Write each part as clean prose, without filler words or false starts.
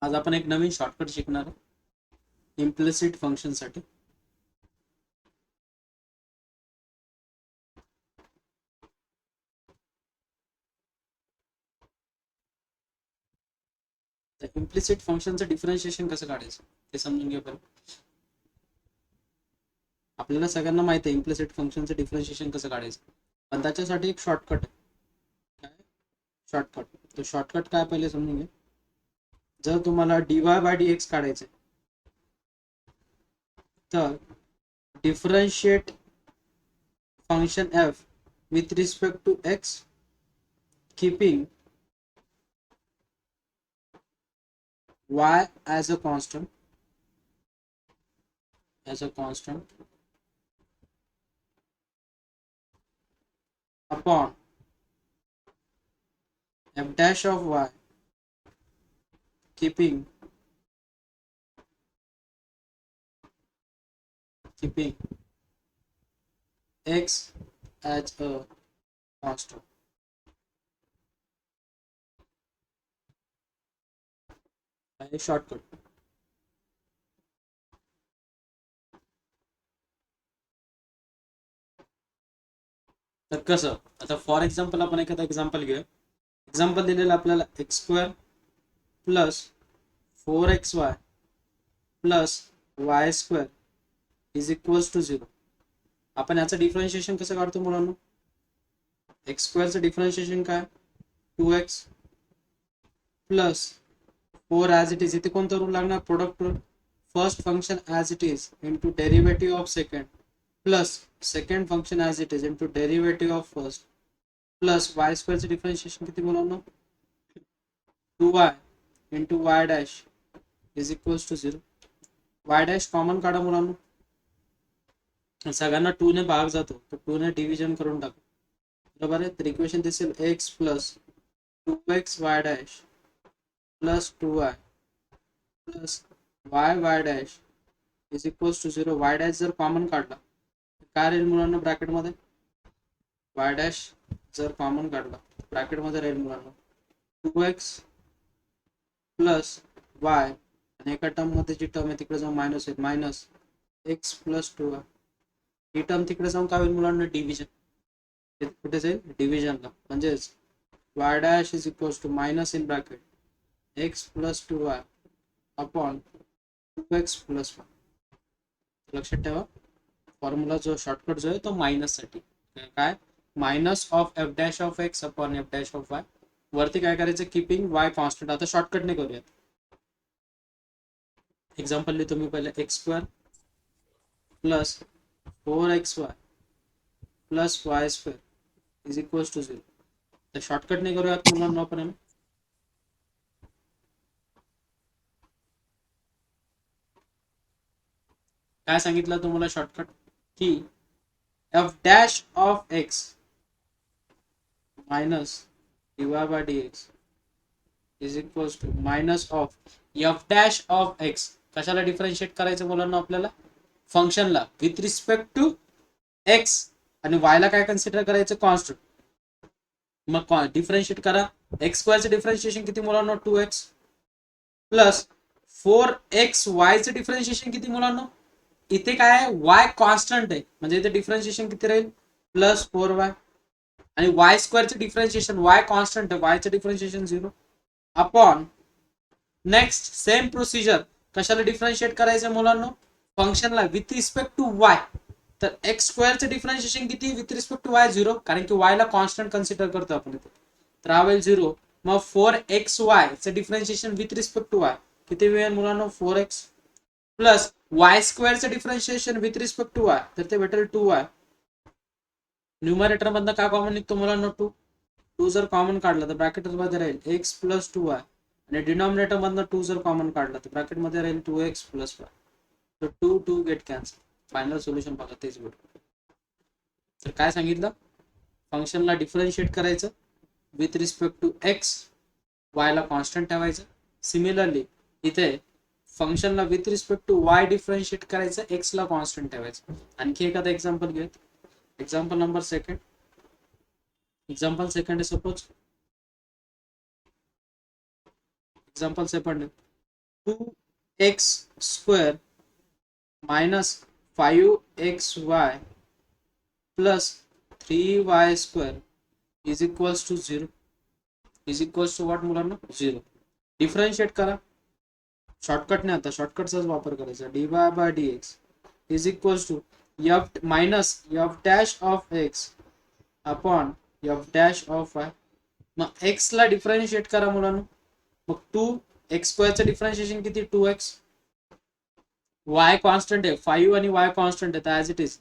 आज आपण एक नवीन शॉर्टकट शिकणार आहे इम्प्लिसिट फंक्शन साठी. तर इम्प्लिसिट फंक्शनचं डिफरन्शिएशन कसं काढायचं ते समजून घ्या बरं. आपल्याला सगळ्यांना माहिती आहे इम्प्लिसिट फंक्शनचं डिफरन्शिएशन कसं काढायचं, पण त्याच्यासाठी एक शॉर्टकट आहे. काय शॉर्टकट? तो शॉर्टकट काय पहिले समजून घ्या. जर तुम्हाला dy/dx काढायचं तर differentiate function f with respect to x keeping y as a constant upon f dash of y keeping x as a constant. आहे शॉर्टकट. तर कसं, आता फॉर एक्झाम्पल आपण एखादा एक्झाम्पल घेऊया. एक्झाम्पल दिलेलं आपल्याला x² plus 4xy plus y² is equals to 0. आपण याचं डिफरन्शिएशन कसं काढतो मुलांना? x² चं डिफरन्शिएशन काय? 2x plus 4 as it is. इथे कोणता रूल लागणार? Product rule. First function as it is into derivative of second plus second function as it is into derivative of first plus y² चं differentiation किती मुलांना? 2y into y dash is equals to 0. y dash common काढा मुलांना. सगळ्यांना 2 ने भाग जातो तर 2 ने डिव्हिजन करून टाकू. बरोबर आहे. तर इक्वेशन दिसेल x plus 2x y dash plus 2y plus y dash is equals to 0. y dash जर कॉमन काढला काय राहील मुलांना ब्रॅकेटमध्ये? y डॅश जर कॉमन काढला ब्रॅकेटमध्ये राहील मुलांना 2x प्लस y आणि एका टर्म मध्ये जी टर्म आहे तिकडे जाऊन मायनस आहे, मायनस x प्लस 2y. ही टर्म तिकडे जाऊन काय होईल मुलांना? डिव्हिजन. कुठे जाईल? डिव्हिजनला. म्हणजेच y dash is equals to minus in bracket x plus 2y upon 2x plus 1. लक्षात ठेवा फॉर्म्युला जो शॉर्टकट जो आहे तो मायनस साठी. काय? Minus of f dash of x upon f dash of y. वरती काय करायचं? Keeping y constant. आता शॉर्टकटने करूयात. एक्झाम्पल लिहितो मी पहिले. x² plus 4xy plus y² is equals to 0. तर शॉर्टकटने करूयात मुलांना आपण. काय सांगितलं तुम्हाला शॉर्टकट? की f dash of x minus dy/dx is equals to minus of f dash of x. कशाला डिफरन्शिएट करायचं मुलांना आपल्याला? फंक्शनला विथ रिस्पेक्ट टू एक्स आणि वाय ला काय कन्सिडर करायचं? कॉन्स्टंट. मग डिफरन्शिएट करा. x² चं डिफरन्शिएशन किती मुलांना? 2x प्लस 4xy चं डिफरन्शिएशन किती मुलांना? इथे काय आहे? y कॉन्स्टंट आहे म्हणजे इथे डिफरन्शिएशन किती राहील? Plus 4y. आणि y² चं डिफरन्शिएशन y कॉन्स्टंट आहे, y चं differentiation 0 upon next same procedure. कशाला डिफरन्शिएट करायचं मुलांना? फंक्शनला विथ रिस्पेक्ट टू y. तर x² चं डिफरन्शिएशन किती विथ रिस्पेक्ट टू y? 0, कारण की y ला कॉन्स्टंट कन्सिडर करतो आपण इथे. तर हा होईल 0. मग 4xy चं differentiation with respect to y किती मिळेल मुलांना? 4x प्लस y² चं differentiation with respect to y तर ते भेटेल 2y. न्यूमरेटर मधनं काय कॉमन निघतो मुलांना? 2 जर कॉमन काढला तर ब्रॅकेट मध्ये राहील x प्लस 2y आणि डिनॉमिनेटर मधनं 2 जर कॉमन काढला तर ब्रॅकेट मध्ये राहील 2x प्लस y. तर 2 गेट कॅन्सल. फायनल सोल्युशन बघा तेच भेटू. तर काय सांगितलं? फंक्शनला डिफरन्शिएट करायचं with respect to x, y ला कॉन्स्टंट ठेवायचं. सिमिलरली इथे फंक्शनला with respect to y differentiate करायचं, एक्स ला कॉन्स्टंट ठेवायचं. आणखी एखादा एक्झाम्पल घेऊयात. Example number second. Example second आहे suppose. Example second 2x² minus 5xy plus 3y² is equals to 0 is equals to what मुलांना 0. डिफरन्शिएट करा शॉर्टकट नाही आता शॉर्टकटचाच वापर करायचा dy by dx is equals to f minus f dash of x upon f dash of y. मग x ला differentiate करा मुलांना मग 2x² चं डिफरन्शिएशन किती 2x y कॉन्स्टंट आहे 5 आणि y कॉन्स्टंट आहे ॲज इट इज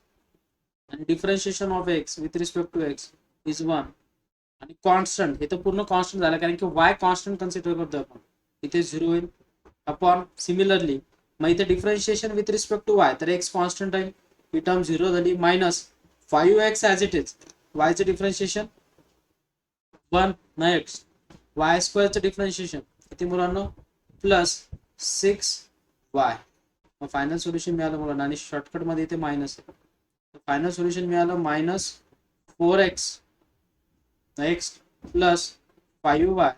आणि differentiation of x with respect to x is 1 आणि कॉन्स्टंट हे तर पूर्ण कॉन्स्टंट झालं कारण की y कॉन्स्टंट कन्सिडर करतोय आपण इथे 0 होईल अपॉन सिमिलरली मग इथे differentiation with respect to y तर x कॉन्स्टंट राहील ही टर्म 0 झाली minus 5x as it is y चं डिफरन्शिएशन 1 नाही x y² चं डिफरन्शिएशन किती मुलांना प्लस 6y मग फायनल सोल्युशन मिळालं मुलांना आणि शॉर्टकट मध्ये इथे मायनस आहे तर फायनल सोल्युशन मिळालं minus 4x x plus 5y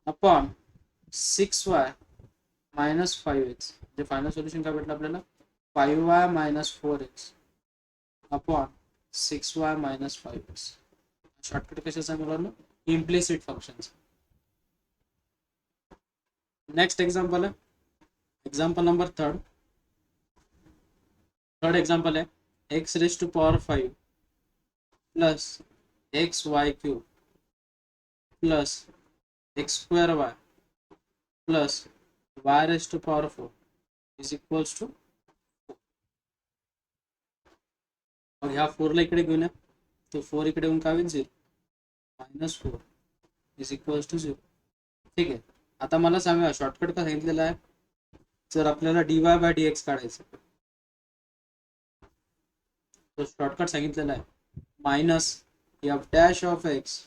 upon 6y minus 5x म्हणजे फायनल सोल्युशन काय भेटलं आपल्याला 5y minus 4x upon 6y minus 5x shortcut कशाचा मुलांना इम्प्लिसिट फंक्शन्स. नेक्स्ट एक्झाम्पल आहे एक्झाम्पल नंबर थर्ड एक्झाम्पल आहे x raise to power 5 plus xy³ plus x² plus y raise to power 4 is equals to मग ह्या 4 ला इकडे घेऊन या तो 4 इकडे येऊन काय होईल 0 मायनस 4 इज इक्वल्स टू 0. ठीक आहे आता मला सांगा शॉर्टकट का सांगितलेला आहे जर आपल्याला dy बाय dx काढायचं तर शॉर्टकट सांगितलेला आहे minus f dash of x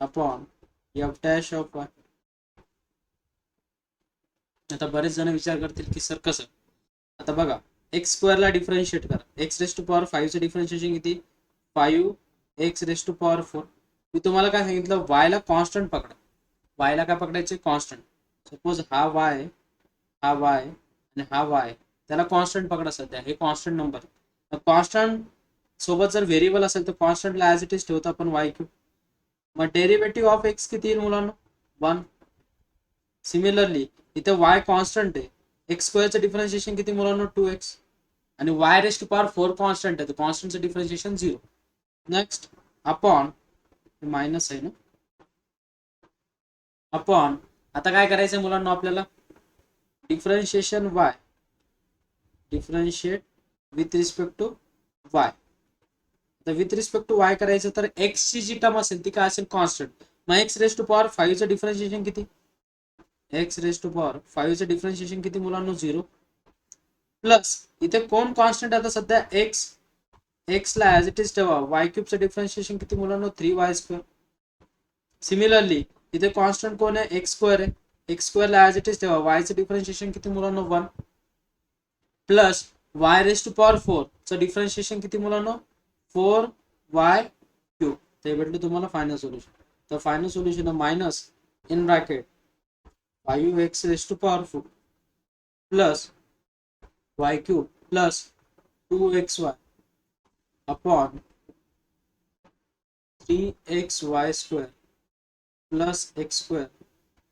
upon f dash of y. आता बरेच जण विचार करतील की सर कसं आता बघा x² ला डिफरन्शिएट करा x रेज टू पॉवर 5 चं डिफरन्शिएशन किती 5x रेज टू पॉवर 4. मी तुम्हाला काय सांगितलं y ला कॉन्स्टंट पकडा y ला काय पकडायचे कॉन्स्टंट सपोज हा y आणि हा y त्याला कॉन्स्टंट पकडा सध्या हे कॉन्स्टंट नंबर कॉन्स्टंट सोबत जर व्हेरिएबल असेल तर कॉन्स्टंटला ॲज इट इज ठेवतो आपण y³ मग डेरिव्हेटिव्ह ऑफ x किती येईल मुलांना 1. सिमिलरली इथे y कॉन्स्टंट आहे x² चं डिफरन्शिएशन किती मुलांना 2x आणि y raise to power 4 constant आहे तर कॉन्स्टंटचं डिफरन्शिएशन 0. नेक्स्ट अपॉन मायनस आहे ना अपॉन आता काय करायचं मुलांना आपल्याला differentiation y differentiate with respect to y तर विथ रिस्पेक्ट टू y करायचं तर x ची जी टर्म असेल ती काय असेल कॉन्स्टंट मग x रेज टू पॉवर 5 चं डिफरन्शिएशन किती x रेज टू पॉवर 5 चं डिफरन्शिएशन किती मुलांना 0 प्लस इथे कोण कॉन्स्टंट आता सध्या x ला ॲज इट इज ठेवा y³ चं डिफरन्शिएशन किती मुलांना 3y². सिमिलरली इथे कॉन्स्टंट कोण आहे x² आहे x² ला ॲज इट इज ठेवा y चं डिफरन्शिएशन किती मुलांना 1 plus y raise to power 4 चं डिफरन्शिएशन किती मुलांना 4y³ ते भेटलं तुम्हाला फायनल सोल्युशन. तर final solution minus in bracket 5x raise to power 4 plus y³ plus 2xy upon 3xy² plus x²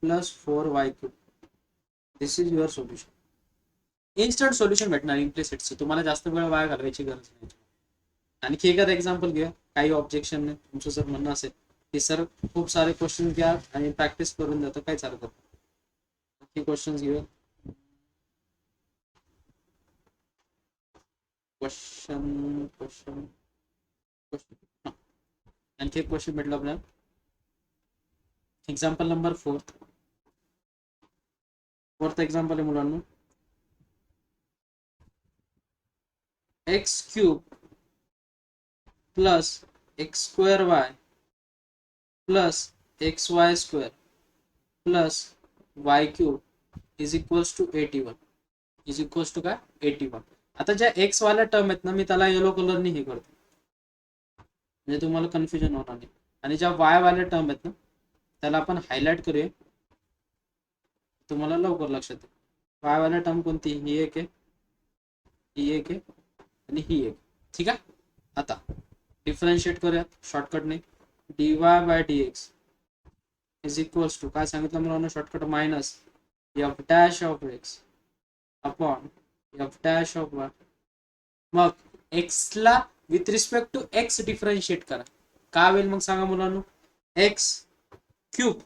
plus 4y³ this is your solution. Instant solution भेटणार इम्प्लिसिटचं तुम्हाला जास्त वेळ वाया घालवायची गरज नाही. आणखी एखादं एक्झाम्पल घ्या काही ऑब्जेक्शन नाही तुमचं जर म्हणणं असेल की सर खूप सारे क्वेश्चन घ्या आणि प्रॅक्टिस करून द्या तर काय चालतं आणखी क्वेश्चन घेऊया क्वेश्चन आणखी एक क्वेश्चन भेटला आपल्याला एक्झाम्पल नंबर 4th एक्झाम्पल आहे मुलांना x³ plus x² plus xy² plus y³ is equals to 81 is equals to काय 81. आता ज्या x वाल्या टर्म आहेत ना मी त्याला येलो कलरने हे करतो म्हणजे तुम्हाला कन्फ्युजन होणार नाही आणि ज्या y वाल्या टर्म आहेत ना त्याला आपण हायलाइट करूया तुम्हाला लवकर लक्षात येईल. वाय वाला टर्म कोणती, ही एक आहे, ही एक आहे आणि ही एक. ठीक आहे. आता डिफरन्शिएट करूयात शॉर्टकटने. dy by dx is equals to काय सांगितलं मला shortcut, minus f dash of x upon f dash of y. मग एक्स ला with respect to x differentiate करा. काय होईल मग सांगा मुलांनो, एक्स क्यूब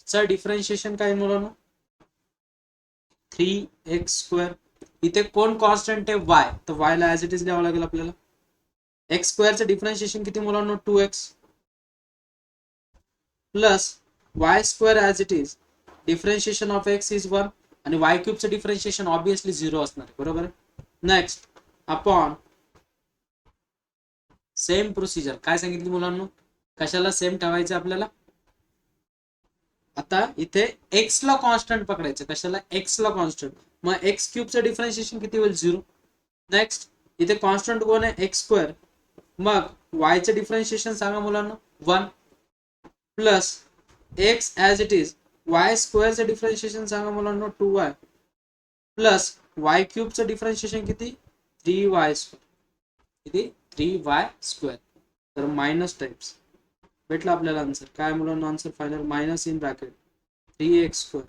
चा डिफरन्शिएशन काय मुलांनो, 3x². इथे कोण कॉन्स्टंट आहे, वाय, तर वाय ला ऍज इट इज लिहावं लागेल आपल्याला. एक्स स्क्वेअरचं डिफरन्शिएशन किती मुलांनो, 2x plus y square as it is differentiation of x is 1 आणि वाय क्यूबचं डिफरन्शिएशन ऑब्विसली 0 असणार आहे, बरोबर आहे. नेक्स्ट अपॉन सेम प्रोसिजर काय सांगितली मुलांनो, कशाला सेम ठेवायचं आपल्याला. आता इथे एक्स ला कॉन्स्टंट पकडायचं, कशाला, एक्स ला कॉन्स्टंट. मग एक्स क्यूबचं डिफरन्शिएशन किती होईल, 0. नेक्स्ट इथे कॉन्स्टंट कोण आहे, एक्स स्क्वेअर. मग वायचं डिफरन्शिएशन सांगा मुलांना, 1 plus x as it is y स्क्वेअरचं डिफरन्शिएशन सांगा मुलांना, 2y प्लस वाय क्यूबचं डिफरन्शिएशन किती, 3y स्क्वेअर. किती, 3y². तर मायनस टाइप्स भेटला आपल्याला आन्सर. काय मुलांना answer final, minus in bracket 3x²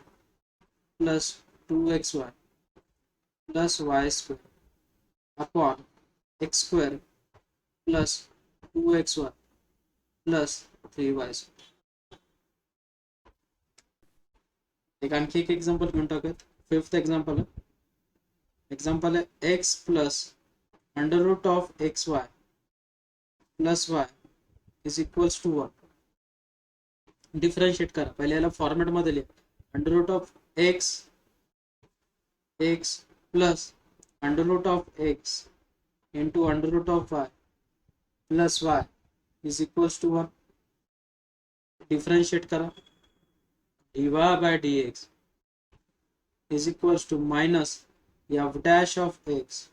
plus 2xy plus y² upon x² plus 2xy plus 3y². एक आणखी एक एक्झाम्पल घेऊन टाकूयात. 5th एक्झाम्पल आहे. एक्झाम्पल आहे x plus under root of xy plus y is equals to 1. Differentiate करा. पहिले याला फॉर्मॅट मध्ये लिहा, under root of x plus under root of x into under root of y plus y is equals to 1. Differentiate करा. dy by dx is equals to minus f dash of x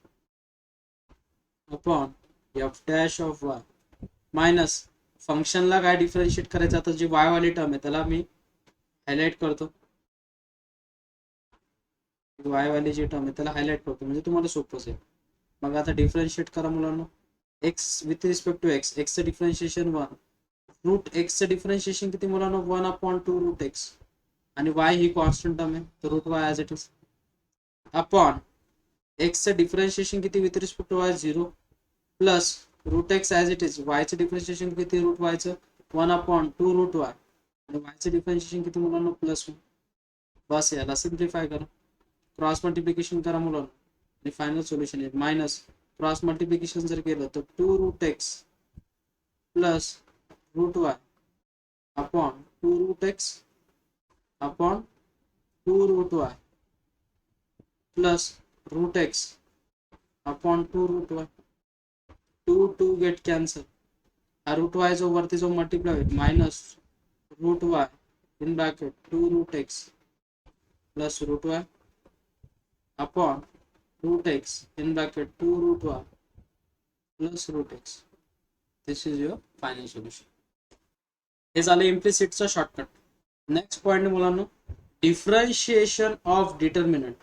upon f dash of y minus फंक्शनला काय differentiate करायचं, आता जी Y वाली term आहे त्याला मी highlight करतो. Y वाली जी टर्म आहे त्याला हायलाइट करतो म्हणजे तुम्हाला सोपं असेल. मग आता डिफरन्शिएट करा मुलांना. X with respect to x, एक्सचं डिफरन्शिएशन 1, रूट एक्सचं डिफरन्शिएशन किती मुलांना, 1/2 रूट एक्स आणि वाय ही कॉन्स्टंट टर्म आहे तर root y as it is upon एक्सचं डिफरन्शिएशन किती with respect to y 0 plus root x as it is, वायचं डिफरन्शिएशन किती, रूट वायचं 1/2 रूट वाय आणि वायचं डिफरन्शिएशन किती मुलांना, +1. बस याला सिम्प्लिफाय करा, क्रॉस मल्टिप्लिकेशन करा मुलांना आणि फायनल सोल्युशन आहे मायनस क्रॉस मल्टिप्लिकेशन जर केलं तर 2 root x plus root y upon 2 root x upon 2 root y plus root x upon 2 root y. 2 get cancel. हा रूट वाय जो वरती जो मल्टिप्लाय होईल minus root y in bracket 2 root x plus root y upon root x in bracket 2 root y plus root x. This is your final solution. हे झालं इम्प्लिसिटचा shortcut. Next point मुलांना, differentiation of determinant.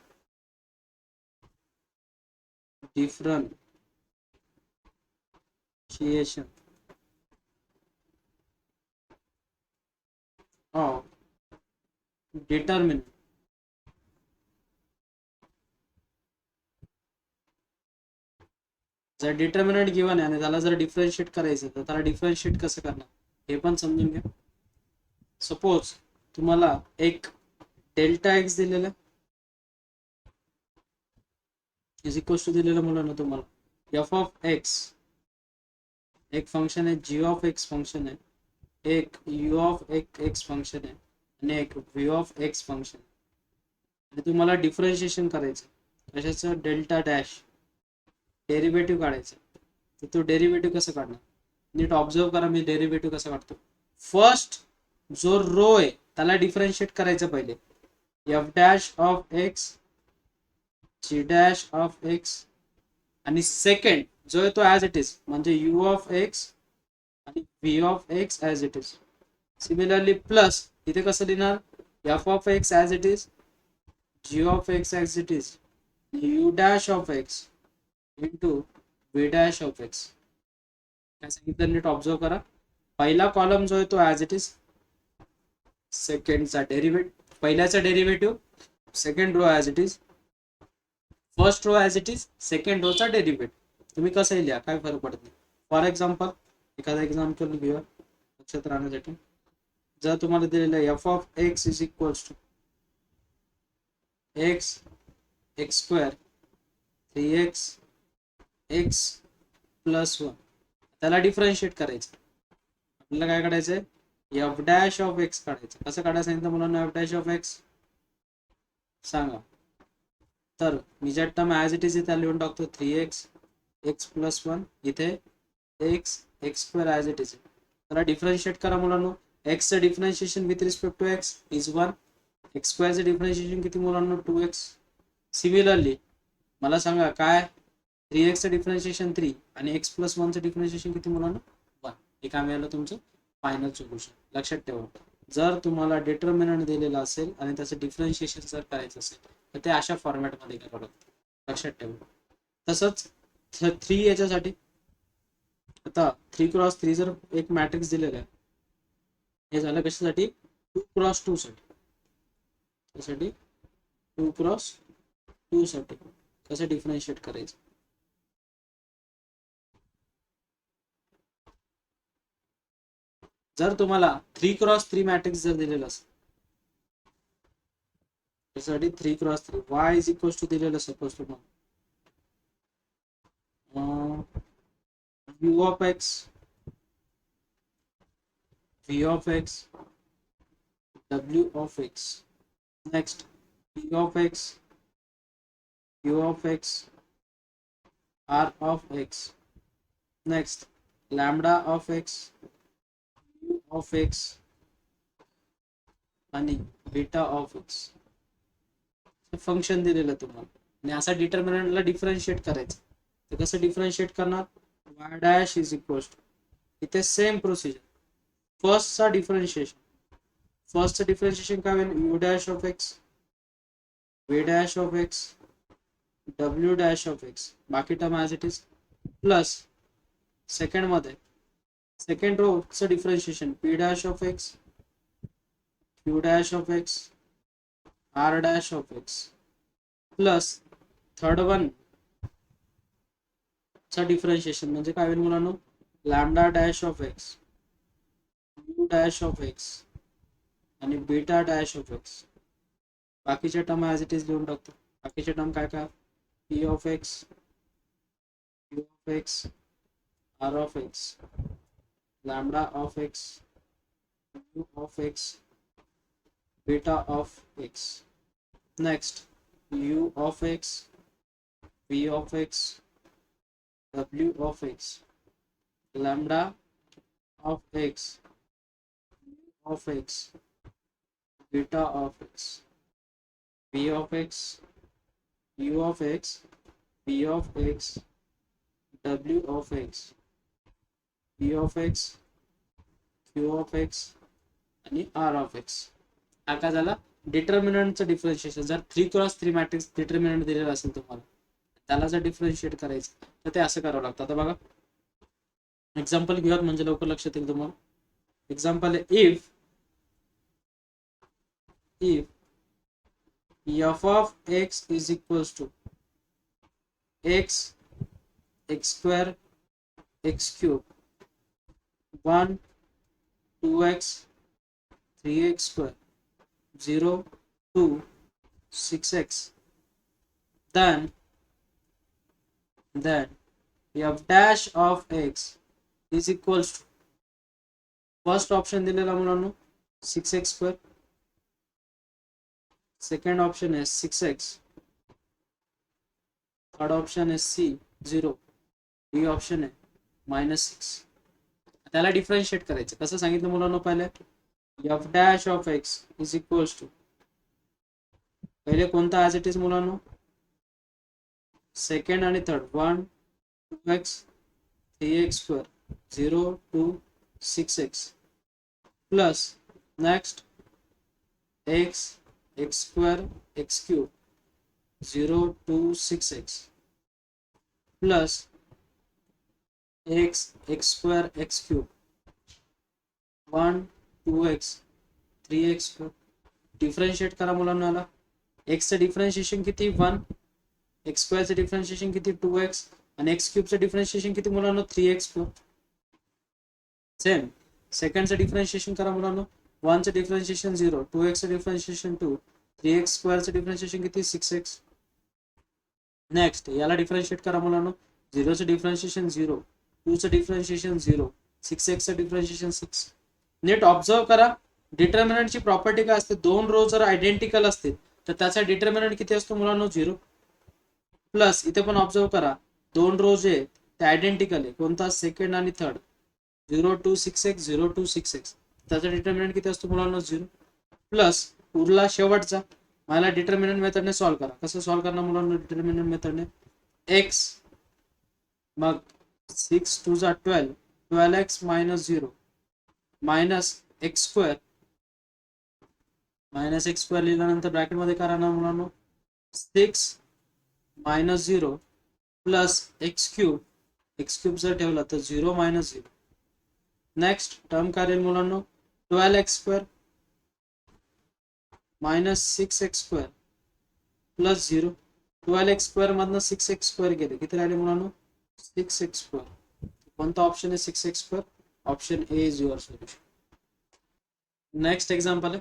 Differentiation of determinant. जर determinant given आहे आणि त्याला जर differentiate करायचं तर त्याला डिफरन्शिएट कसं करणार हे पण समजून घ्या. सपोज तुम्हाला एक डेल्टा एक्स दिलेला इज इक्वल टू दिलेलं मुलांना तुम्हाला एफ ऑफ एक्स एक फंक्शन आहे, जी ऑफ एक्स फंक्शन आहे, एक यू ऑफ एक्स फंक्शन आहे आणि एक व्ही ऑफ एक्स फंक्शन आणि तुम्हाला डिफरन्शिएशन करायचं कशाचं, डेल्टा डॅश डेरिव्हेटिव्ह काढायचं. तर तो डेरिव्हेटिव्ह कसं काढणार, नीट ऑब्झर्व करा मी डेरिव्हेटिव्ह कसं काढतो. फर्स्ट जो रो आहे त्याला डिफरन्शिएट करायचं पहिले, f dash of x g dash of x आणि सेकंड जो आहे तो ॲज इट इज म्हणजे यू ऑफ एक्स आणि v of x as it is. Similarly plus इथे कसं लिहिणार, f of x as it is g of x as it is, u dash of x into v dash of x. काय सांगितलं नीट observe करा. पहिला column जो आहे तो ऍज इट इज, सेकंडचा डेरिव्हेटिव्ह, पहिल्याचा derivative, second row as it is, first row as it is, second रोचा डेरिव्हेटिव्ह. तुम्ही कसंही लिहा, काय फरक पडत नाही. फॉर एक्झाम्पल, एखादा एक्झाम्पल घेऊया लक्षात राहण्यासाठी. जर तुम्हाला दिलेलं आहे f of x is equals to x x square 3x x plus 1, त्याला डिफरन्शिएट करायचं. आपल्याला काय काढायचंय, एफ डॅश ऑफ एक्स काढायचं. कसं काढायचं सांगितलं मुलांना एफ डॅश ऑफ एक्स सांगा. तर मी ज्या टर्म ॲज इट इज इथे लिहून टाकतो 3x एक्स प्लस 1, इथे x x square as it is. त्याला डिफरन्शिएट करा मुलांना. एक्सचं differentiation with respect to x is 1, x स्क्वेअरचं डिफरन्शिएशन किती मुलांना 2x. सिमिलरली मला सांगा काय 3x डिफरन्शिएशन 3 आणि x प्लस 1चं डिफरन्शिएशन किती मुलांना 1. हे काय मिळालं तुमचं फायनल सोल्युशन. लक्षात ठेवा, जर तुम्हाला डिटर्मिनंट दिलेला असेल आणि त्याचं डिफरन्शिएशन जर करायचं असेल तर ते अशा फॉर्मॅटमध्ये करावं लागतं. लक्षात ठेवा. तसंच 3 याच्यासाठी, आता 3x3 जर एक मॅट्रिक्स दिलेला आहे, हे झालं कशासाठी 2x2 साठी. त्यासाठी 2x2 साठी कसं डिफरन्शिएट करायचं. जर तुम्हाला 3x3 मॅट्रिक्स जर दिलेला असेल, त्यासाठी 3x3 y is equal to दिलेलं सपोज तुम्हाला u of x, v of x, w of x, next p of x, q of x, r of x, next lambda of x, u of x आणि beta of x. Function दिलेलं तुम्हाला आणि असा डिटर्मिनंटला differentiate करायचं. तर कसं differentiate करणार, y dash is equal to, इथे सेम प्रोसिजर. फर्स्टचा डिफरन्शिएशन, फर्स्टचं डिफरन्शिएशन काय होईल, u dash of x, v dash of x, w dash of x, बाकी term as it is, plus second मध्ये सेकंड रोचं differentiation p dash of x, q dash of x, r dash of x, plus third one चा differentiation म्हणजे काय होईल मुलांनो, lambda dash of x, u dash of x आणि beta dash of x. बाकीचे term as it is लिहून टाकतो. बाकीचे टर्म काय काय, p of x, q of x, r of x, lambda of x, u of x, beta of x. Next u of x, v of x, w of x, lambda of x, u of x, beta of x, v of x, u of x, v of x, w of x, p of x, q of x आणि r of x. हा काय झाला डिटर्मिनंटचं differentiation. जर 3x3 matrix determinant दिलेला असेल तुम्हाला, त्याला जर डिफरन्शिएट करायचं तर ते असं करावं लागतं. आता बघा एक्झाम्पल घेऊयात म्हणजे लवकर लक्षात येईल तुम्हाला. एक्झाम्पल आहे if f of x is equals to x x square x cube 1 2x 3x square 0 2 6x, then f dash of x is equals to, first option दिलेला मुलांनो 6x square, second option is 6x, third option is C 0, D option आहे -6. त्याला differentiate करायचं. कसं सांगितलं मुलांनो, पहिले f dash of x is equals to, पहिले कोणता ॲज इट इज मुलांनो, सेकंड आणि third 1 2x 3x square 0 2 6x, plus next x x square x cube 0 to 6x plus x square x cube 1 2x 3x differentiate करा मुलांना आला. एक्सचं differentiation किती 1, x स्क्वेअरचं differentiation किती 2x आणि एक्स क्यूबचं डिफरन्शिएशन किती मुलांना 3x क्यूब. सेम सेकंडचं डिफरन्शिएशन करा मुलांना. 1चं डिफरन्शिएशन 0, 2xचं डिफरन्शिएशन 2, 3x स्क्वेअरचं डिफरन्शिएशन किती 6x. नेक्स्ट याला डिफरन्शिएट करा मुलांना. 0चं डिफरन्शिएशन 0, 2चं डिफरन्शिएशन 0, 6xचं डिफरन्शिएशन 6. नीट ऑब्झर्व करा डिटर्मिनंटची प्रॉपर्टी काय असते. दोन रो जर आयडेंटिकल असतील तर त्याचा डिटर्मिनंट किती असतो मुलांना 0. प्लस इथे पण ऑब्झर्व करा दोन रो जे ते आयडेंटिकल आहे. कोणता सेकंड आणि third 0 to 6x 0 to 6x त्याचा डिटर्मिनंट किती असतो मुलांना 0. प्लस उरला शेवटचा. मला डिटर्मिनंट मेथडने सॉल्व्ह करा. कसं सॉल्व्ह करणार मुलांना डिटर्मिनंट मेथडने. x मग 6 2 12 12x minus 0 minus x square लिहिल्यानंतर ब्रॅकेटमध्ये काय राहणार मुलांना 6 minus 0 प्लस एक्स क्यूब जर ठेवला तर 0 minus 0. नेक्स्ट टर्म काय राहील मुलांना 12x square minus 6x square plus 0. 12x square मधनं 6x स्क्वेअर गेले किती राहिले मुलांना 6x स्क्वेअर. कोणता ऑप्शन आहे 6x square. Option A is your solution. Next example है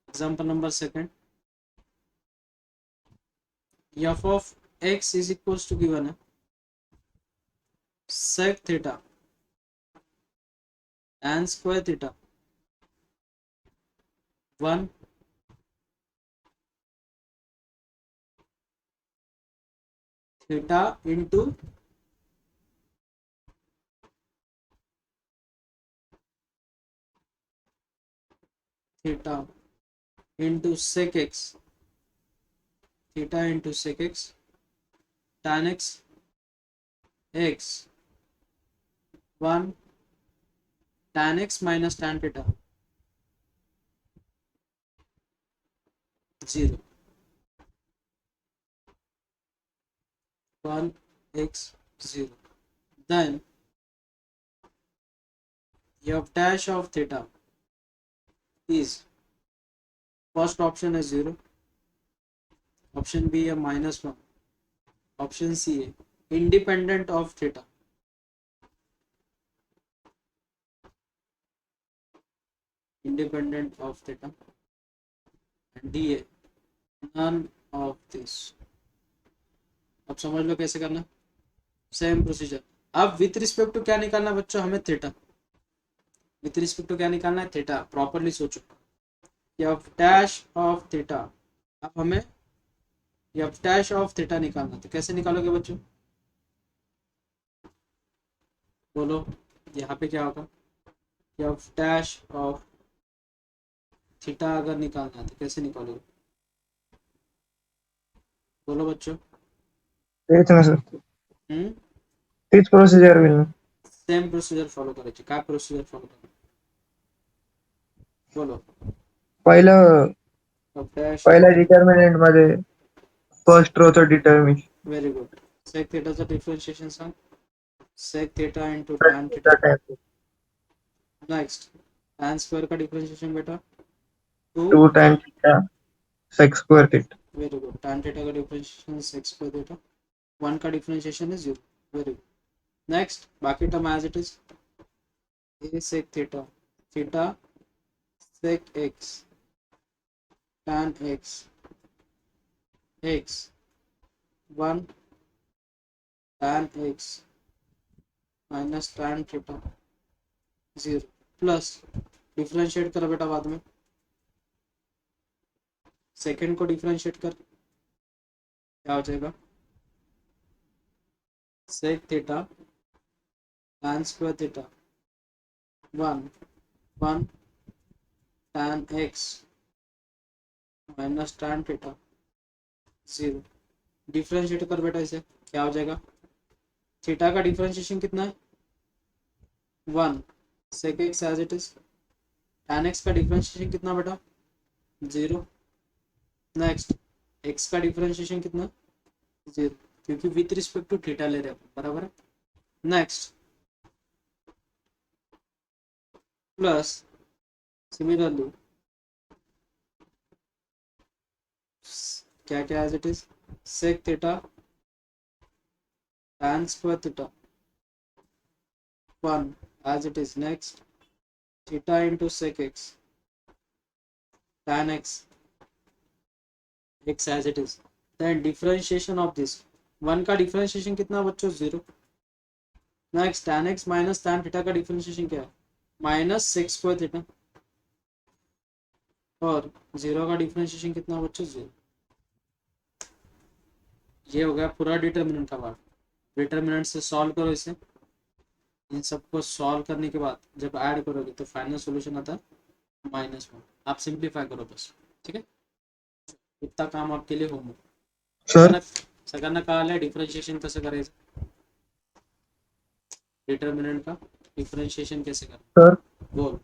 example number second. f of x is equals to given है sec theta tan square theta 1 theta into theta into sec x theta into sec x tan x x 1 tan x minus tan theta 0 1 x 0. Then f dash of theta is first option is 0, option B a minus 1, option C a independent of theta. Independent of theta and D a none of this. अब समझ low कैसे करना. Same procedure. अब with respect to क्या निकालना बच्चों हमें theta. With respect to क्या निकालना है थीटा. प्रॉपरली सोचो. F dash of theta. अब हमें एफ डैश ऑफ थीटा निकालना. तो कैसे निकालोगे बच्चों बोलो. यहाँ पे क्या होगा एफ डैश ऑफ थीटा अगर निकालना है तो कैसे निकालोगे बोलो बच्चों. तेच ना सर. तीच प्रोसिजर होईल ना. सेम प्रोसिजर फॉलो करायची. काय प्रोसिजर फॉलो करायची बोलो. पहिल्या डिटर्मिनंट मध्ये फर्स्ट रो चं डिटर्मिनेशन. Very good. सेक थीटाचं डिफरन्शिएशन सांग. Sec theta into tan theta. Next tan square का डिफरेंशिएशन बेटा 2 tan theta sec square theta. Very good. Tan theta का डिफरेंशिएशन sec स्क्वायर थीटा. 1 का डिफरेंशिएशन है 0. Very good. Next बाकी term as it is a sec theta theta sec x tan x x 1 tan x minus tan theta 0 plus differentiate करो बेटा बाद में. Second को differentiate कर क्या हो जाएगा sec theta tan square theta 1 1 tan x minus tan theta 0. Differentiate कर बेटा इसे क्या हो जाएगा. थीटा का डिफरेंशिएशन कितना है 1 sec x as it is. tan x का डिफरेंशिएशन कितना बेटा 0. नेक्स्ट x का डिफरेंशिएशन कितना 0, क्योंकि विथ रिस्पेक्ट टू थीटा ले रहे हैं अपन, बराबर है। नेक्स्ट प्लस सिमिलरली क्या क्या as it is sec theta tan square theta 1 as it is। next theta into sec x tan x x as it is। then differentiation of this 1 का differentiation कितना बच्चों 0। Next tan x minus tan theta का differentiation क्या है minus sec square theta, और 0 का differentiation कितना बच्चों 0। ये हो गया पूरा डिटर्मिनेंट का पार्ट। डिटर्मिनेंट से सॉल्व करो इसे, इन सबको सॉल्व करने के बाद जब ऐड करोगे तो फाइनल सॉल्यूशन आता है -1। आप सिंप्लीफाई करो बस, ठीक है। इतना काम आपके लिए होमवर्क। सर सगळ्यांना कळालंय डिफरेंशिएशन कसं करायचं, डिटर्मिनंट का डिफरेंशिएशन कैसे करायचं सर बोल।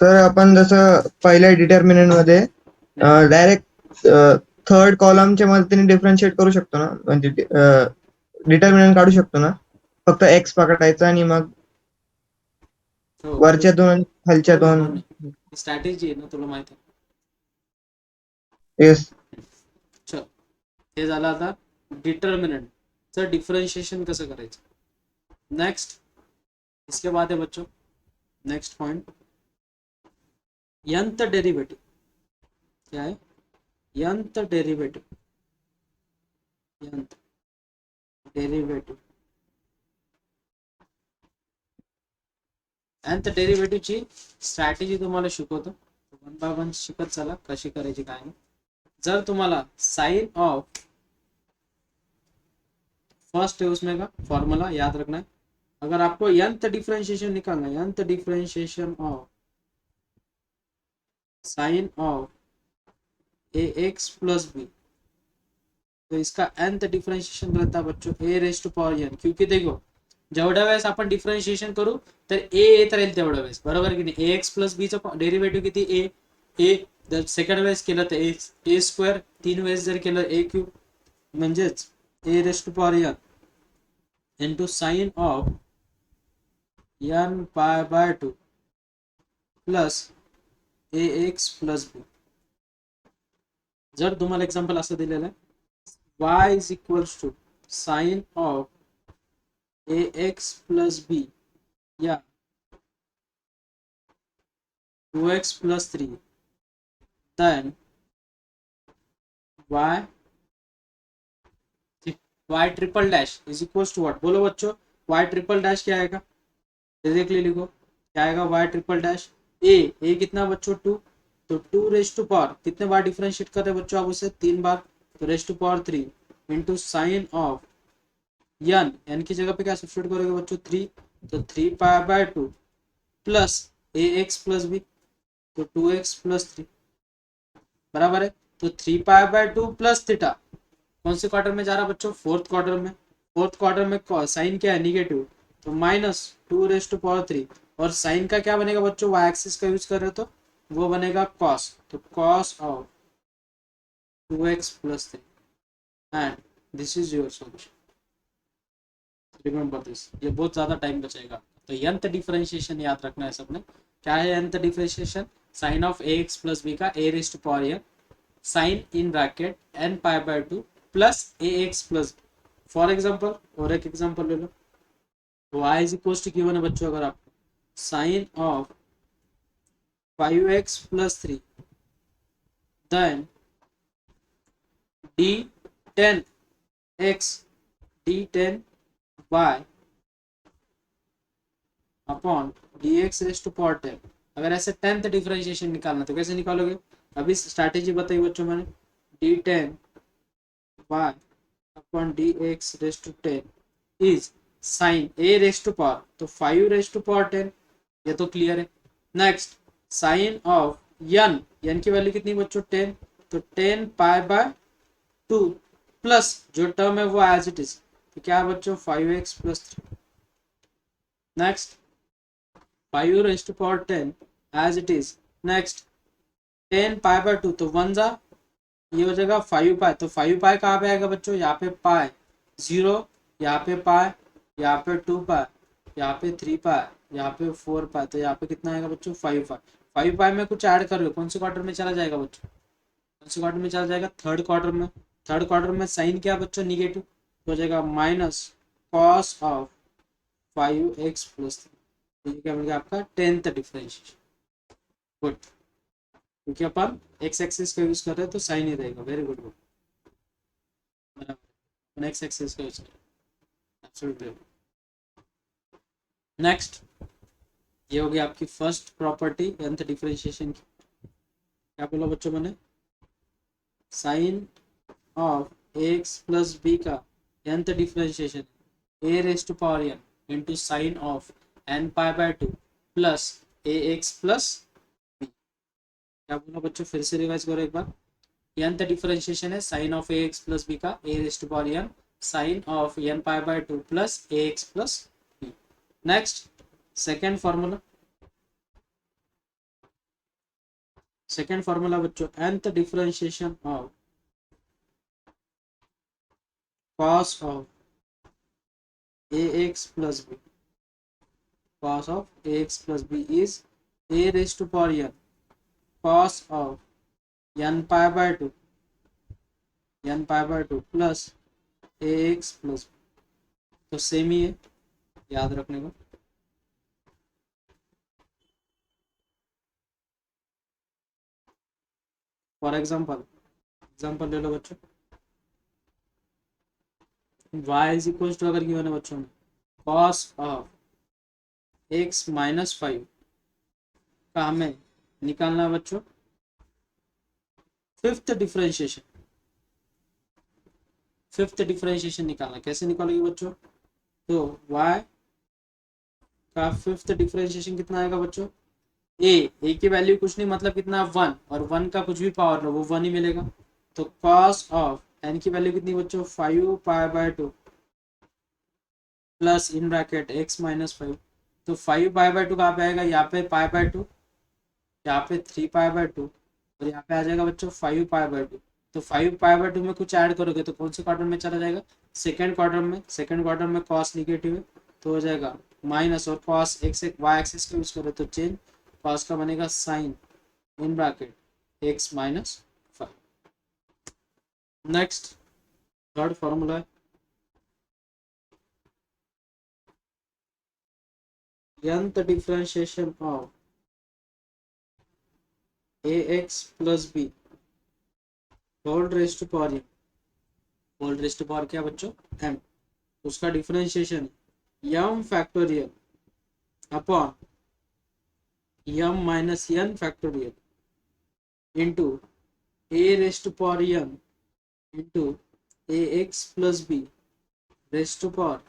सर आपण जसं पहिल्या डिटर्मिनंट मध्ये डायरेक्ट थर्ड कॉलमच्या मदतीने डिफरन्शिएट करू शकतो ना, म्हणजे डिटर्मिनंट काढू शकतो ना, फक्त एक्स पकडायचा आणि मग हो वरच्या दोन खालच्या हो ना, दोन. हो ना, स्ट्रॅटेजी आहे ना, तुला माहिती आहे। येस चल हे झालं आता डिटर्मिनंटचं डिफरेंशिएशन कसं करायचं। नेक्स्ट इसके बाद है बच्चों नेक्स्ट पॉइंट nth डेरिवेटिव। क्या है nth derivative, nth derivative nth डेरिवेटिवची स्ट्रॅटेजी तुम्हाला शिकवतो, वन बाय वन शिकत चला कशी करायची काय नाही। जर तुम्हाला साइन ऑफ फर्स्ट है उसमें का फॉर्मूला याद रखना है। अगर आपको nth डिफरेंशिएशन निकालना है, nth differentiation of sine of ax plus b, तो इसका nth डिफरेंशिएशन रहता है बच्चों a raise to power n, क्योंकि देखो जेवढ्या वेळेस आपण डिफरेंशिएशन करू तर a येत राहील तेवढ्या वेळेस, बरोबर की नाही। ax प्लस बी चा डेरिव्हेटिव्ह किती a जर सेकंड वेळेस केलं तर a स्क्वेअर, 3 वेळेस जर केलं a क्यूब, म्हणजेच a raise to power n into sine of n pi by 2 plus ax plus b. जर तुम्हाला एक्झाम्पल असं दिलेलं आहे y is equals to sine of ax plus b या 2x plus 3, then y triple dash is equals to what, बोलो बच्चों y triple dash क्या आएगा, डायरेक्टली लिखो क्या आएगा y ट्रिपल डैश a कितना बच्चों 2, तो 2 रेज टू पावर कितने बार डिफरेंशिएट कर रहे हैं बच्चों आप उसे 3 बार, तो raise to power 3 into sine of n की जगह पे क्या सब्स्टिट्यूट करोगे बच्चों 3, तो 3 pi by 2 plus ax plus b, तो 2x प्लस 3 बराबर है। तो 3 पाई बाय 2 प्लस थीटा कौन से क्वार्टर में जा रहा है बच्चों, फोर्थ क्वार्टर में। फोर्थ क्वार्टर में साइन क्या है निगेटिव, तो -2 रेज टू पावर 3, और साइन का क्या बनेगा बच्चों, वाई एक्सिस का यूज कर रहे हो तो वो बनेगा कॉस, तो cos of 2x plus 3 and this is your solution. Remember this, ये बहुत ज्यादा टाइम बचेगा। तो nth डिफरेंशिएशन याद रखना है सबने, क्या है nth differentiation, sine of ax plus b का a raise to power n sine in bracket n pi by 2 plus ax plus. For example और एक एग्जांपल ले लो, y is equal to given है बच्चों, अगर आपको sine of 5x plus 3 then d10x d10y upon dx raise to power 10। अगर ऐसे 10th डिफरेंशिएशन निकालना तो कैसे निकालोगे, अभी स्ट्रैटेजी बताई बच्चों मैंने, d10y upon dx raise to 10 is sine a raise to power, तो 5 रेज टू पावर 10, ये तो क्लियर है। नेक्स्ट साइन ऑफ n की वैल्यू कितनी बच्चों 10, तो 10 पाई बाय 2 प्लस जो टर्म है वो एज इट इज, तो क्या बच्चों 5x plus 3। Next 5 raise to power 10 as it is. Next 10 pi by 2, तो 1 जा ये हो जाएगा 5 पाई। तो 5 पाई कहाँ पे आएगा बच्चों, यहाँ पे पाई 0, यहाँ पे पाई, यहाँ पे 2 पाई, यहाँ पे 3 पाई, यहाँ पे 4 पाई। तो यहाँ पे कितना आएगा बच्चों, 5 पाई। 5 पाई में कुछ ऐड कर रहे हो, कौन से क्वार्टर में चला जाएगा बच्चों, कौन से क्वार्टर में चला जाएगा, थर्ड क्वार्टर में। थर्ड क्वार्टर में साइन क्या बच्चों, निगेटिव, तो हो जाएगा माइनस कॉस ऑफ 5x+3। ये क्या मिल गया आपका 10th डिफरेंशिएशन। गुड, क्योंकि अपन एक्स एक्सिस का यूज कर रहे हैं तो साइन ही रहेगा। वेरी गुड, गुड, बराबर, एक्स एक्सिस का यूज कर रहे हैं, एब्सोल्युटली। नेक्स्ट, ये हो गई आपकी फर्स्ट प्रॉपर्टी nth डिफरेंशिएशन की। क्या बोला बच्चों मैंने, sine of x plus b का nth differentiation a raise to power n into sine of n π/2 plus a x plus b. क्या बोला बच्चों, फिर से रिवाइज करो एक बार। nth डिफरेंशिएशन है sine of a x plus b का a raise to power n sine of n π/2 plus a x plus b. Next, second formula, second formula बच्चों, nth differentiation of cos of ax plus b, cos of ax plus b is a raised to power n cos of n π/2 plus ax plus b। तो same ही है, याद रखने को। For example ले low बच्चों, y is equal to, अगर given है बच्चों में cos ऑफ x-5 का हमें निकालना है बच्चों फिफ्थ डिफरेंशिएशन। फिफ्थ डिफरेंशिएशन निकालना, कैसे निकालोगे बच्चों, तो y का फिफ्थ डिफरेंशिएशन कितना आएगा बच्चों, ए की वैल्यू कुछ नहीं, मतलब कितना 1, और 1 का कुछ भी पावर लो वो 1 ही मिलेगा। तो cos ऑफ n की वैल्यू कितनी बच्चों, 5π/2 प्लस इन ब्रैकेट x-5। तो 5π/2 कहाँ पे आएगा, यहाँ पे π/2, यहाँ पे 3π/2, और यहाँ पे आ जाएगा बच्चों 5π/2। तो 5π/2 में कुछ ऐड करोगे तो कौन से क्वार्टर में चला जाएगा, सेकेंड क्वार्टर में। सेकेंड क्वार्टर में कॉस निगेटिव है तो हो जाएगा माइनस, और कॉस एक्स वाई एक्सिस का यूज करो तो चेंज, कॉस का बनेगा sine in bracket x-5। Next, third formula है nth differentiation of ax plus b whole raise to power m, whole raise to power क्या बच्चों, m। उसका differentiation m factorial upon m minus n factorial into a raise to power m into ax plus b raise to power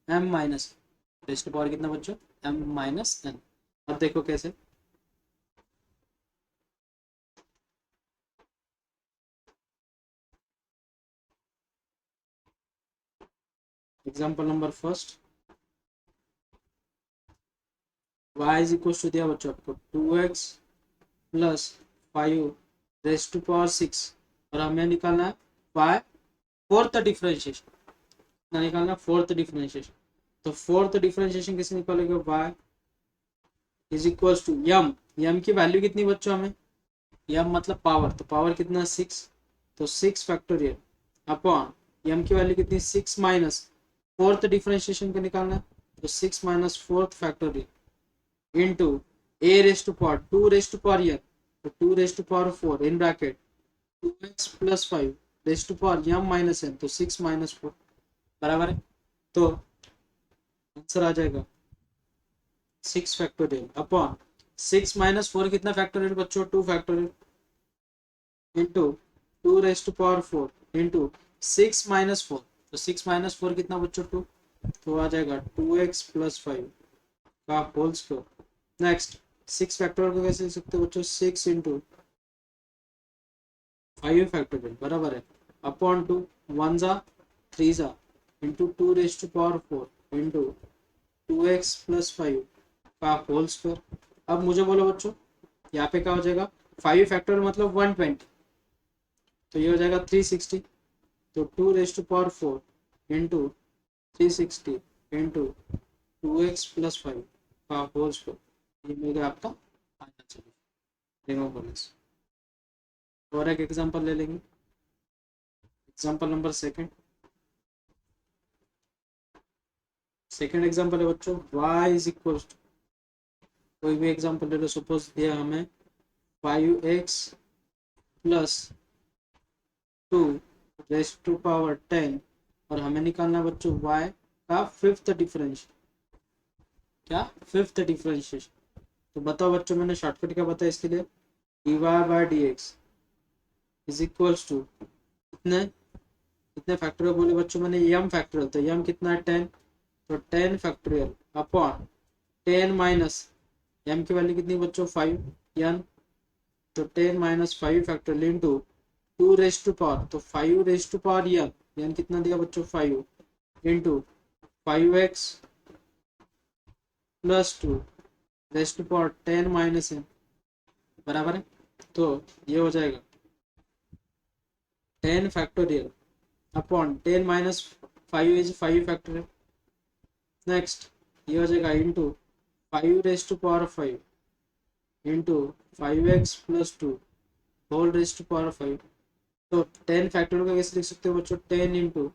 m minus, raise to power कितना बच्चों, m minus n। अब देखो कैसे, example number first, y is equal to दिया बच्चों आपको 2x plus 5 raise to power 6, और हमें निकालना है y फोर्थ डिफरेंशिएशन, ना निकालना फोर्थ डिफरेंशिएशन। तो फोर्थ डिफरेंशिएशन किसे निकालेगा, y is equal to m की वैल्यू कितनी बच्चों हमें, m मतलब पावर, तो पावर कितना 6, तो 6 फैक्टोरियल अपॉन m की वैल्यू कितनी 6 माइनस फोर्थ डिफरेंशिएशन को निकालना है, तो 6 minus fourth factorial into a raise to power 2 raise to power n, तो 2 raise to power 4 in bracket 2x plus 5 raise to power m minus n, तो 6 minus 4 बराबर है। तो आंसर आ जाएगा 6 फैक्टोरियल अपॉन 6 माइनस 4 कितना फैक्टोरियल बच्चों, 2 factorial into 2 raise to power 4 into 6 minus 4, तो 6 minus 4 कितना बच्चों 2, तो आ जाएगा 2x प्लस 5 का होल स्क्वायर। नेक्स्ट, 6 फैक्टोरियल को कैसे लिख सकते हो बच्चों, 6 इंटू 5 फैक्टोरियल बराबर है अपॉन 2, 1 जा 3 जा into 2 raise to power 4 into 2x plus 5 का होल स्क्वायर। अब मुझे बोलो बच्चों यहाँ पे क्या हो जाएगा, 5 फैक्टोरियल मतलब 120, तो ये हो जाएगा 360, तो 2⁴ इंटू 360 इंटू 2x+5 का होल स्क्वायर, ये मिल गया आपका आंसर। चलिए रिमूव कर लें। और एक एग्जांपल ले लेंगे, एग्जांपल नंबर सेकंड एग्जांपल है बच्चों y इज इक्वल टू, कोई भी एग्जांपल ले लो, सपोज दिया हमें 5x प्लस 2⁻10 और हमें निकालना है बच्चों y का फिफ्थ डिफरेंशियल, क्या फिफ्थ डिफरेंशिएशन। तो बताओ बच्चों, मैंने शॉर्टकट क्या बताया इसके लिए, dy/dx इज इक्वल्स टू कितने फैक्टोरियल बोले बच्चों मैंने, m फैक्टोरियल, तो m कितना है 10, तो 10 फैक्टोरियल अपॉन 10 माइनस m की वैल्यू कितनी बच्चों 5 n, तो 10 माइनस 5 फैक्टोरियल इंटू 2⁻, तो 5⁻n, n कितना दिया बच्चों 5 into 5x plus 2⁻10 minus n बराबर है। तो ये हो जाएगा 10 factorial upon 10 minus 5 is 5 factorial, next ये हो जाएगा इंटू 5⁻5 इंटू 5x प्लस 2 होल⁻5। तो 10 फैक्टोरियल का कैसे लिख सकते हो बच्चों, 10 into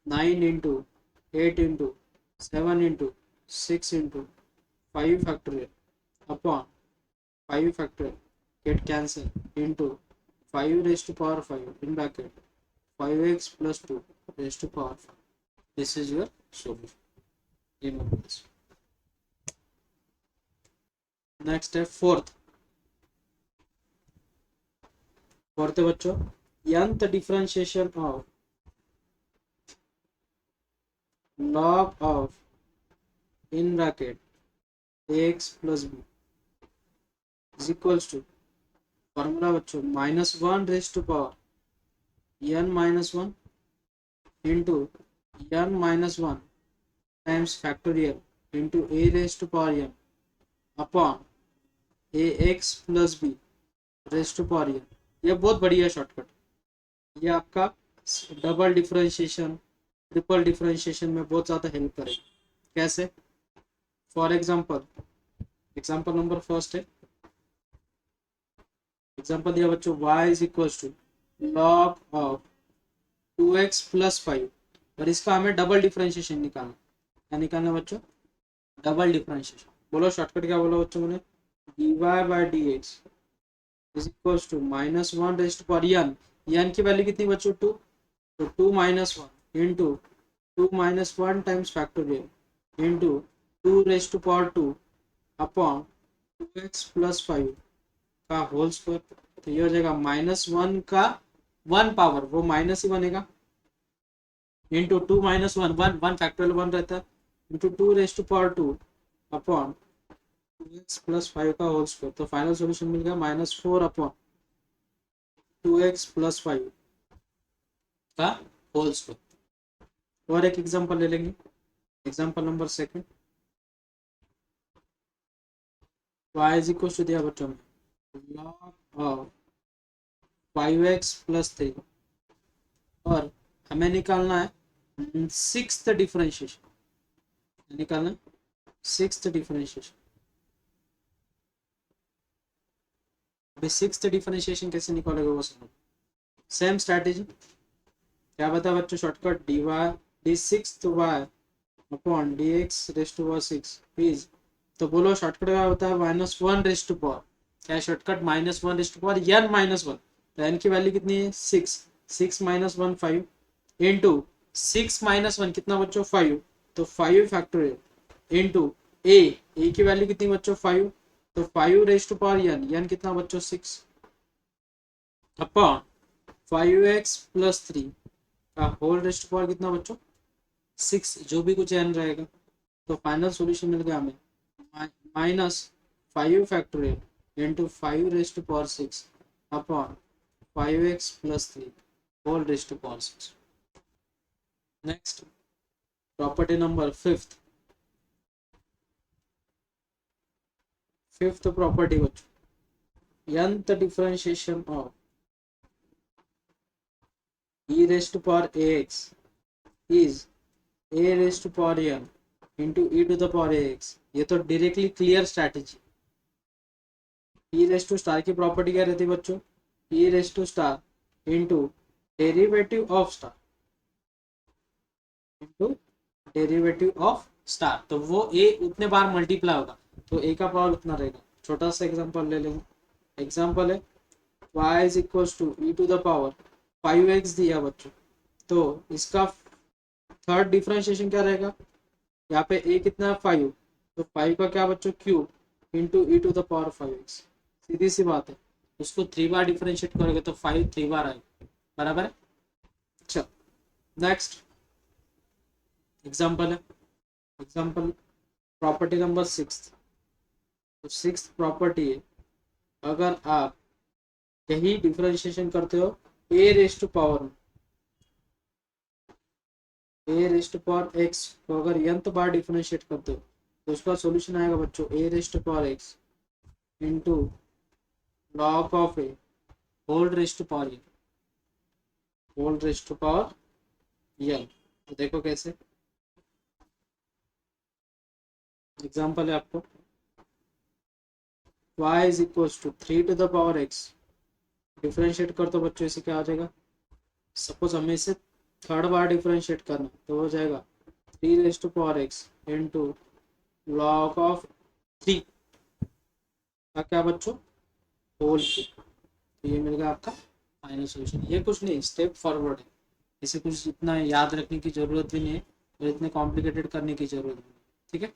9 into 8 into 7 into 6 into 5 factorial upon 5 factorial get cancel into 5⁻5 in bracket 5x plus 2⁻5. This is your solution. Remember this. Next step, fourth है बच्चों nth differentiation of log of in bracket ax plus b is equals to formula बच्चों -1⁻n -1 into n-1 times factorial into a⁻n upon ax plus b n। ये बहुत बढ़िया shortcut, ये आपका double differentiation triple differentiation में बहुत ज़्यादा help करेगा। कैसे, फॉर एग्जाम्पल नंबर फर्स्ट है, एग्जाम्पल दिया बच्चों y is equal to log of 2x plus 5 और इसका हमें डबल डिफरेंशिएशन निकालना, क्या निकालना बच्चों, डबल डिफरेंशिएशन। बोलो शॉर्टकट क्या बोला बच्चों मैंने, dy/dx is equal to -1⁻n, n की वैल्यू कितनी बच्चों 2, तो 2 minus 1 into 2 minus 1 times factorial into 2⁻2 upon 2x plus 5 का होल स्क्वायर। तो ये हो जाएगा -1 का 1 पावर, वो माइनस ही बनेगा, इंटू 2 माइनस 1 1 फैक्टोरियल 1 रहता है, इंटू 2⁻2 अपॉन 2x प्लस 5 का होल स्क्वायर। तो फाइनल सॉल्यूशन मिल गया -4 अपॉन 2x प्लस 5 का होल स्क्वायर। और एक एग्जांपल ले लेंगे, example number second, y is equal to दिया बच्चों में log ऑफ 5x प्लस 3 और हमें निकालना है सिक्स्थ डिफरेंशिएशन, निकालना है सिक्स्थ डिफरेंशिएशन। अभी सिक्स्थ डिफरेंशिएशन कैसे निकालेगा वो समझो, सेम स्ट्रैटेजी, क्या बता बच्चों shortcut, d6y upon dx⁻6 is, तो बोलो शॉर्टकट क्या होता है, -1⁻, क्या शॉर्टकट -1⁻n -1, तो n की वैल्यू कितनी है 6, 6 माइनस 1 5 इंटू 6 माइनस 1 कितना बच्चों 5, तो 5 फैक्टोरियल इंटू a की वैल्यू कितनी बच्चों 5, तो 5⁻n कितना बच्चों 6 अपॉन 5x प्लस 3 का होल⁻ कितना बच्चों 6, जो भी कुछ n रहेगा। तो फाइनल सॉल्यूशन मिल गया हमें -5 factorial into 5⁻6 upon 5x plus 3 होल⁻6। Next property number fifth property बच्चों nth differentiation of e raised to power ax is a raised to power n into e to the power ax. ये तो directly clear strategy. e raised to star की property क्या रहती है बच्चों? e raised to star into derivative of star into derivative of star, तो वो a उतने बार मल्टीप्लाई होगा तो a का पावर उतना रहेगा। छोटा सा एग्जांपल ले लेंगे। एग्जांपल है y is equal to e to the power 5x दिया बच्चों, तो इसका थर्ड डिफरेंशिएशन क्या रहेगा? यहाँ पे a कितना है 5, तो 5 का क्या बच्चों cube into e to the power 5x। सीधी सी बात है, उसको 3 बार डिफरेंशिएट करोगे तो 5 3 बार आएगा, बराबर है। चलो नेक्स्ट एग्जांपल है, एग्जांपल प्रॉपर्टी नंबर 6। तो 6th प्रॉपर्टी है, अगर आप यही डिफरेंशिएशन करते हो a raise to power x को अगर nth बार डिफरेंशिएट करते हो तो उसका सॉल्यूशन आएगा बच्चों a raise to power x into log of a whole raise to power n, whole raise to power n। तो देखो कैसे एग्जांपल है आपको, y is equal to 3 to the power x, differentiate कर तो बच्चों इसे क्या आ जाएगा? सपोज हमें इसे थर्ड बार डिफरेंशिएट करना तो हो जाएगा 3 raise to power x into log of 3 का क्या बच्चों? Whole cube. तो ये मिल गया आपका फाइनल सॉल्यूशन। ये कुछ नहीं, स्टेप फॉरवर्ड है, इसे कुछ इतना याद रखने की जरूरत भी नहीं है और इतने कॉम्प्लिकेटेड करने की जरूरत भी नहीं, ठीक है।